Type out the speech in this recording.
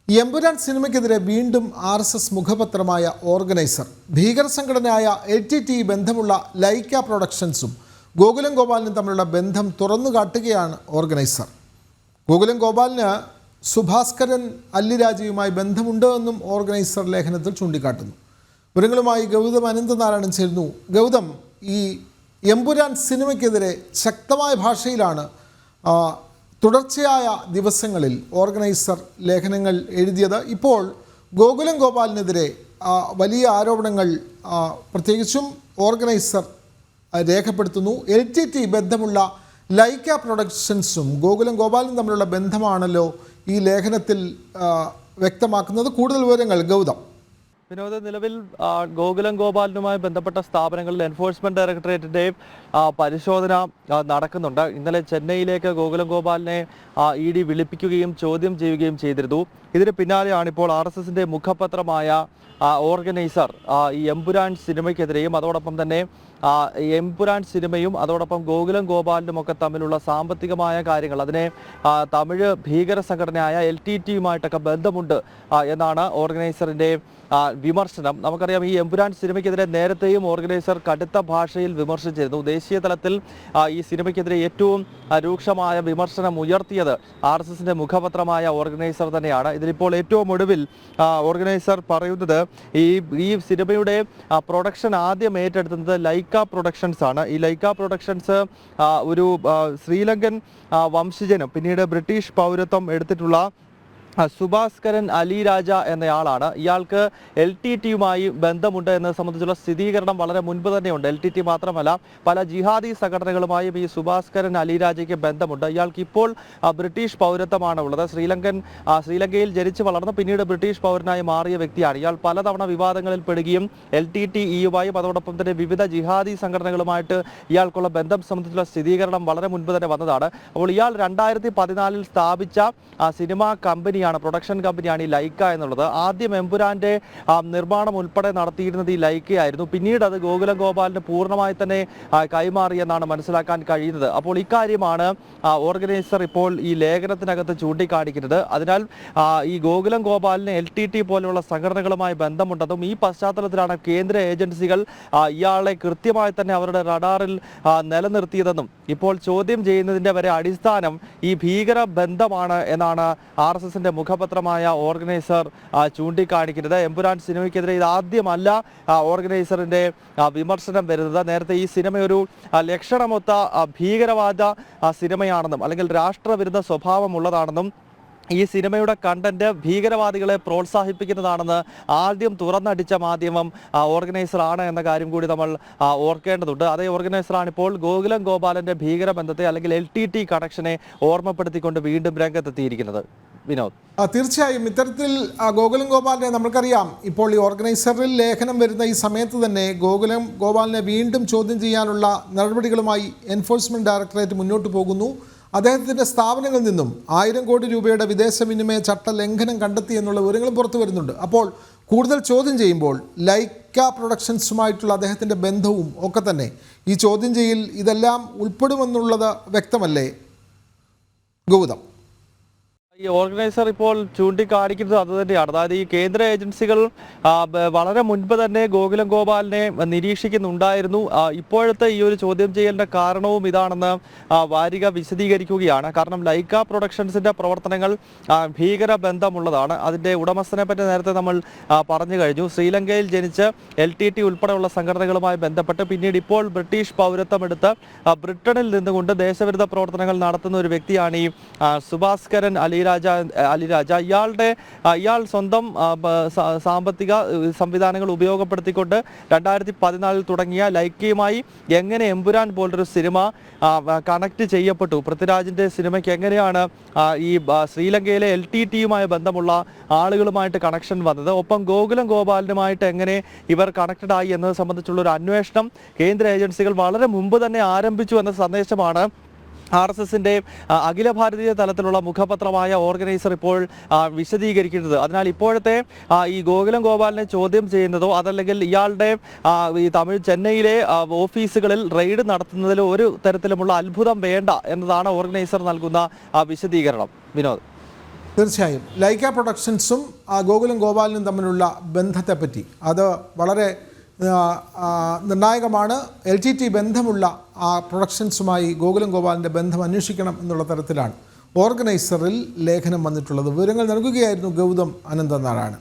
എമ്പുരാൻ സിനിമയ്ക്കെതിരെ വീണ്ടും RSS മുഖപത്രമായ organiser ഭീകര സംഘടനയായ LTTE ബന്ധമുള്ള ലൈക്ക പ്രൊഡക്ഷൻസും ഗോകുലം ഗോപാലിനും തമ്മിലുള്ള ബന്ധം തുറന്നു കാട്ടുകയാണ് ഓർഗനൈസർ. ഗോകുലം ഗോപാലിന് സുഭാസ്കരൻ അല്ലിരാജയുമായി ബന്ധമുണ്ട് എന്നും ഓർഗനൈസർ ലേഖനത്തിൽ ചൂണ്ടിക്കാട്ടുന്നു. വിവരങ്ങളുമായി ഗൗതം അനന്തനാരായണൻ ചേരുന്നു. ഗൗതം, ഈ എമ്പുരാൻ സിനിമയ്ക്കെതിരെ ശക്തമായ ഭാഷയിലാണ് തുടർച്ചയായ ദിവസങ്ങളിൽ ഓർഗനൈസർ ലേഖനങ്ങൾ എഴുതിയത്. ഇപ്പോൾ ഗോകുലം ഗോപാലിനെതിരെ വലിയ ആരോപണങ്ങൾ പ്രത്യേകിച്ചും ഓർഗനൈസർ രേഖപ്പെടുത്തുന്നു. LTTE ബന്ധമുള്ള ലൈക്ക പ്രൊഡക്ഷൻസും ഗോകുലം ഗോപാലും തമ്മിലുള്ള ബന്ധമാണല്ലോ ഈ ലേഖനത്തിൽ വ്യക്തമാക്കുന്നത്. കൂടുതൽ വിവരങ്ങൾ ഗൗതം. വിനോദ, നിലവിൽ ഗോകുലം ഗോപാലിനുമായി ബന്ധപ്പെട്ട സ്ഥാപനങ്ങളിൽ എൻഫോഴ്സ്മെന്റ് ഡയറക്ടറേറ്റിന്റെ പരിശോധന നടക്കുന്നുണ്ട്. ഇന്നലെ ചെന്നൈയിലേക്ക് ഗോകുലം ഗോപാലിനെ ED വിളിപ്പിക്കുകയും ചോദ്യം ചെയ്യുകയും ചെയ്തിരുന്നു. ഇതിന് പിന്നാലെയാണ് ഇപ്പോൾ RSSന്റെ മുഖപത്രമായ ഓർഗനൈസർ ഈ എമ്പുരാൻ സിനിമയ്ക്കെതിരെയും അതോടൊപ്പം തന്നെ എമ്പുരാൻ സിനിമയും അതോടൊപ്പം ഗോകുലം ഗോപാലിനുമൊക്കെ തമ്മിലുള്ള സാമ്പത്തികമായ കാര്യങ്ങൾ, അതിനെ തമിഴ് ഭീകര സംഘടനയായ LTTEയുമായിട്ടൊക്കെ ബന്ധമുണ്ട് എന്നാണ് ഓർഗനൈസറിന്റെ വിമർശനം. നമുക്കറിയാം, ഈ എമ്പുരാൻ സിനിമയ്ക്കെതിരെ നേരത്തെയും ഓർഗനൈസർ കടുത്ത ഭാഷയിൽ വിമർശിച്ചിരുന്നു. ദേശീയ തലത്തിൽ ഈ സിനിമയ്ക്കെതിരെ ഏറ്റവും രൂക്ഷമായ വിമർശനം ഉയർത്തിയത് RSSന്റെ മുഖപത്രമായ ഓർഗനൈസർ തന്നെയാണ്. ഇതിലിപ്പോൾ ഏറ്റവും ഒടുവിൽ ഓർഗനൈസർ പറയുന്നത് ഈ സിനിമയുടെ പ്രൊഡക്ഷൻ ആദ്യം ഏറ്റെടുത്തത് ലൈക്ക പ്രൊഡക്ഷൻസ് ആണ്. ഈ ലൈക്ക പ്രൊഡക്ഷൻസ് ഒരു ശ്രീലങ്കൻ വംശജനും പിന്നീട് ബ്രിട്ടീഷ് പൗരത്വം എടുത്തിട്ടുള്ള സുഭാസ്കരൻ അലിരാജ എന്നയാളാണ്. ഇയാൾക്ക് LTTEയുമായി ബന്ധമുണ്ട് എന്നത് സംബന്ധിച്ചുള്ള സ്ഥിരീകരണം വളരെ മുൻപ് തന്നെയുണ്ട്. LTTE മാത്രമല്ല, പല ജിഹാദി സംഘടനകളുമായും ഈ സുഭാസ്കരൻ അലിരാജയ്ക്ക് ബന്ധമുണ്ട്. ഇയാൾക്ക് ഇപ്പോൾ ബ്രിട്ടീഷ് പൗരത്വമാണ് ഉള്ളത്. ശ്രീലങ്കയിൽ ജനിച്ചു വളർന്ന് പിന്നീട് ബ്രിട്ടീഷ് പൗരനായി മാറിയ വ്യക്തിയാണ് ഇയാൾ. പലതവണ വിവാദങ്ങളിൽ പെടുകയും LTTEയുമായും അതോടൊപ്പം തന്നെ വിവിധ ജിഹാദി സംഘടനകളുമായിട്ട് ഇയാൾക്കുള്ള ബന്ധം സംബന്ധിച്ചുള്ള സ്ഥിരീകരണം വളരെ മുൻപ് തന്നെ വന്നതാണ്. അപ്പോൾ ഇയാൾ 2014 സ്ഥാപിച്ച സിനിമാ കമ്പനിയാണ്, പ്രൊഡക്ഷൻ കമ്പനിയാണ് ഈ ലൈക്ക എന്നുള്ളത്. ആദ്യം എമ്പുരാന്റെ നിർമ്മാണം ഉൾപ്പെടെ നടത്തിയിരുന്നത് ഈ ലൈക്കയായിരുന്നു. പിന്നീട് അത് ഗോകുലം ഗോപാലിന് പൂർണ്ണമായി തന്നെ കൈമാറിയെന്നാണ് മനസ്സിലാക്കാൻ കഴിയുന്നത്. അപ്പോൾ ഇക്കാര്യമാണ് ഓർഗനൈസർ ഇപ്പോൾ ഈ ലേഖനത്തിനകത്ത് ചൂണ്ടിക്കാണിക്കുന്നത്. അതിനാൽ ഈ ഗോകുലം ഗോപാലിന് LTTE പോലെയുള്ള സംഘടനകളുമായി ബന്ധമുണ്ടെന്നും ഈ പശ്ചാത്തലത്തിലാണ് കേന്ദ്ര ഏജൻസികൾ ഇയാളെ കൃത്യമായി തന്നെ അവരുടെ റഡാറിൽ നിലനിർത്തിയതെന്നും ഇപ്പോൾ ചോദ്യം ചെയ്യുന്നതിന്റെ വരെ അടിസ്ഥാനം ഈ ഭീകര ബന്ധമാണ് എന്നാണ് RSSന്റെ മുഖപത്രമായ ഓർഗനൈസർ ചൂണ്ടിക്കാണിക്കുന്നത്. എമ്പുരാൻ സിനിമയ്ക്കെതിരെ ഇത് ആദ്യമല്ല ഓർഗനൈസറിന്റെ വിമർശനം വരുന്നത്. നേരത്തെ ഈ സിനിമ ഒരു ലക്ഷണമൊത്ത ഭീകരവാദ സിനിമയാണെന്നും അല്ലെങ്കിൽ രാഷ്ട്രവിരുദ്ധ സ്വഭാവമുള്ളതാണെന്നും ഈ സിനിമയുടെ കണ്ടന്റ് ഭീകരവാദികളെ പ്രോത്സാഹിപ്പിക്കുന്നതാണെന്ന് ആദ്യം തുറന്നടിച്ച മാധ്യമം ഓർഗനൈസർ ആണ് എന്ന കാര്യം കൂടി നമ്മൾ ഓർക്കേണ്ടതുണ്ട്. അതേ ഓർഗനൈസറാണ് ഇപ്പോൾ ഗോകുലം ഗോപാലന്റെ ഭീകരബന്ധത്തെ അല്ലെങ്കിൽ LTTE കണക്ഷനെ ഓർമ്മപ്പെടുത്തിക്കൊണ്ട് വീണ്ടും രംഗത്തെത്തിയിരിക്കുന്നത്. വിനോദ്, തീർച്ചയായും ഇത്തരത്തിൽ ഗോകുലം ഗോപാലിനെ നമ്മൾക്കറിയാം. ഇപ്പോൾ ഈ ഓർഗനൈസറിൽ ലേഖനം വരുന്ന ഈ സമയത്ത് തന്നെ ഗോകുലം ഗോപാലിനെ വീണ്ടും ചോദ്യം ചെയ്യാനുള്ള നടപടികളുമായി എൻഫോഴ്സ്മെന്റ് ഡയറക്ടറേറ്റ് മുന്നോട്ട് പോകുന്നു. അദ്ദേഹത്തിൻ്റെ സ്ഥാപനങ്ങളിൽ നിന്നും 1000 കോടി രൂപയുടെ വിദേശ വിനിമയ ചട്ട ലംഘനം കണ്ടെത്തി എന്നുള്ള വിവരങ്ങളും പുറത്തു വരുന്നുണ്ട്. അപ്പോൾ കൂടുതൽ ചോദ്യം ചെയ്യുമ്പോൾ ലൈക്ക പ്രൊഡക്ഷൻസുമായിട്ടുള്ള അദ്ദേഹത്തിൻ്റെ ബന്ധവും ഒക്കെ തന്നെ ഈ ചോദ്യം ചെയ്യൽ ഇതെല്ലാം ഉൾപ്പെടുമെന്നുള്ളത് വ്യക്തമല്ലേ ഗൗതം? ഈ ഓർഗനൈസർ ഇപ്പോൾ ചൂണ്ടിക്കാണിക്കുന്നത് അത് തന്നെയാണ്. അതായത് ഈ കേന്ദ്ര ഏജൻസികൾ വളരെ മുൻപ് തന്നെ ഗോകുലം ഗോപാലിനെ നിരീക്ഷിക്കുന്നുണ്ടായിരുന്നു. ഇപ്പോഴത്തെ ഈ ഒരു ചോദ്യം ചെയ്യലിന്റെ കാരണവും ഇതാണെന്ന് വാരിക വിശദീകരിക്കുകയാണ്. കാരണം ലൈക്ക പ്രൊഡക്ഷൻസിന്റെ പ്രവർത്തനങ്ങൾ ഭീകര ബന്ധമുള്ളതാണ്. അതിന്റെ ഉടമസ്ഥനെ പറ്റി നേരത്തെ നമ്മൾ പറഞ്ഞു കഴിഞ്ഞു. ശ്രീലങ്കയിൽ ജനിച്ച് LTTE ഉൾപ്പെടെയുള്ള സംഘടനകളുമായി ബന്ധപ്പെട്ട് പിന്നീട് ഇപ്പോൾ ബ്രിട്ടീഷ് പൗരത്വം എടുത്ത് ബ്രിട്ടനിൽ നിന്നുകൊണ്ട് ദേശവിരുദ്ധ പ്രവർത്തനങ്ങൾ നടത്തുന്ന ഒരു വ്യക്തിയാണ് ഈ സുഭാസ്കരൻ അലിരാജ. ഇയാൾ സ്വന്തം സാമ്പത്തിക സംവിധാനങ്ങൾ ഉപയോഗപ്പെടുത്തിക്കൊണ്ട് 2014 തുടങ്ങിയ ലൈക്കയുമായി എങ്ങനെ എമ്പുരാൻ പോലൊരു സിനിമ കണക്ട് ചെയ്യപ്പെട്ടു, പൃഥ്വിരാജിന്റെ സിനിമയ്ക്ക് എങ്ങനെയാണ് ഈ ശ്രീലങ്കയിലെ LTTEയുമായി ബന്ധമുള്ള ആളുകളുമായിട്ട് കണക്ഷൻ വന്നത്, ഒപ്പം ഗോകുലം ഗോപാലിനുമായിട്ട് എങ്ങനെ ഇവർ കണക്റ്റഡ് ആയി എന്നത് സംബന്ധിച്ചുള്ള ഒരു അന്വേഷണം കേന്ദ്ര ഏജൻസികൾ വളരെ മുമ്പ് തന്നെ ആരംഭിച്ചു എന്ന സന്ദേശമാണ് RSSന്റെ അഖില ഭാരതീയ തലത്തിലുള്ള മുഖപത്രമായ ഓർഗനൈസർ ഇപ്പോൾ വിശദീകരിക്കുന്നത്. അതിനാൽ ഇപ്പോഴത്തെ ഈ ഗോകുലം ഗോപാലിനെ ചോദ്യം ചെയ്യുന്നതോ അതല്ലെങ്കിൽ ഇയാളുടെ ഈ തമിഴ് ചെന്നൈയിലെ ഓഫീസുകളിൽ റെയ്ഡ് നടത്തുന്നതിൽ ഒരു തരത്തിലുമുള്ള അത്ഭുതം വേണ്ട എന്നതാണ് ഓർഗനൈസർ നൽകുന്ന വിശദീകരണം. വിനോദ്. തീർച്ചയായും ലൈക്ക പ്രൊഡക്ഷൻസും ഗോകുലം ഗോപാലിനും തമ്മിലുള്ള ബന്ധത്തെപ്പറ്റി അത് വളരെ നിർണായകമാണ്. LTT ബന്ധമുള്ള ആ പ്രൊഡക്ഷൻസുമായി ഗോകുലം ഗോപാലിൻ്റെ ബന്ധം അന്വേഷിക്കണം എന്നുള്ള തരത്തിലാണ് ഓർഗനൈസറിൽ ലേഖനം വന്നിട്ടുള്ളത്. വിവരങ്ങൾ നൽകുകയായിരുന്നു ഗൗതം അനന്തനാരായണൻ.